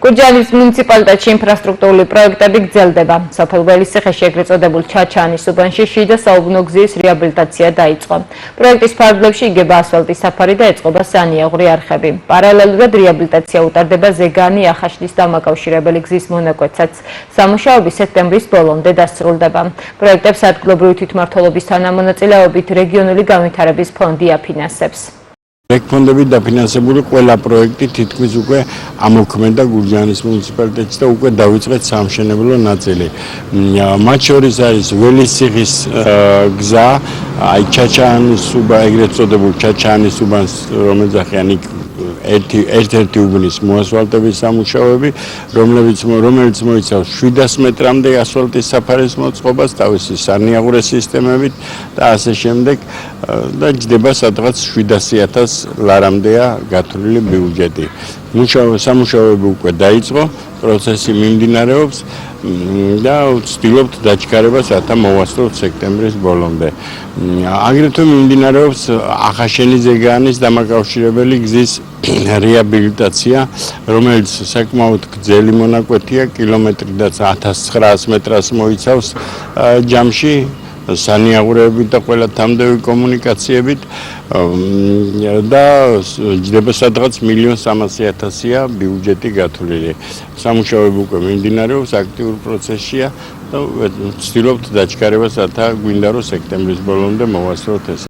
გურჯაანის მუნიციპალიტეტში ინფრასტრუქტურული პროექტები გრძელდება. სოფელ ველისციხეში ეგრეთ წოდებულ ჩაჩანის უბანში შიდა საუბნო გზის რეაბილიტაცია დაიწყო. პროექტის ფარგლებში იგება ასფალტის საფარი და ეწყობა სანიაღვრე არხები. პარალელურად რეაბილიტაცია უტარდება ზეგანი ახაშლის დამაკავშირებელი გზის მონაკვეთსაც. სამუშაოები სექტემბრის ბოლომდე დასრულდება. პროექტებს ადგილობრივი თვითმმართველობის თანამონაწილეობით რეგიონული განვითარების ფონდი აფინანსებს. ფონდებით დაფინანსებული ყველა პროექტი თითქმის უკვე ამოქმედა გურჯაანის მუნიციპალიტეტში და უკვე დავიწყეთ სამშენებლო ნაწილი. მათ შორის არის ველისციხის გზა, აი ჩაჩანის უბა, ეგრეთ წოდებულ ჩაჩანის უბანს, რომელზეა ერთ-ერთი უბნის მოასფალტების სამუშაოები, რომელიც მოიცავს 700 მეტრამდე ასფალტის საფარის მოწყობას, თავისი სანიაღვრე სისტემებით და ასე შემდეგ და ჯდება სადღაც 700,000 ლარამდეა გათვლილი ბიუჯეტი. სამუშაოები უკვე დაიწყო, პროცესი მიმდინარეობს და ვცდილობთ დაჩქარებას, რათა მოვასწროთ სექტემბრის ბოლომდე. აგრეთვე მიმდინარეობს ახაშენი ზეგანის დამაკავშირებელი გზის რეაბილიტაცია, რომელიც საკმაოდ გრძელი მონაკვეთია, კილომეტრი და 1900 მეტრას მოიცავს ჯამში. სანიაღვრეებით და ყველა თამდევი კომუნიკაციებით და ჯდება სადღაც 1,300,000-ია ბიუჯეტი გათვლილი. სამუშაოები უკვე მიმდინარეობს, აქტიურ პროცესშია და ვცდილობთ დაჩქარებას, რათა გვინდა რომ სექტემბრის ბოლომდე მოვასწროთ ეს.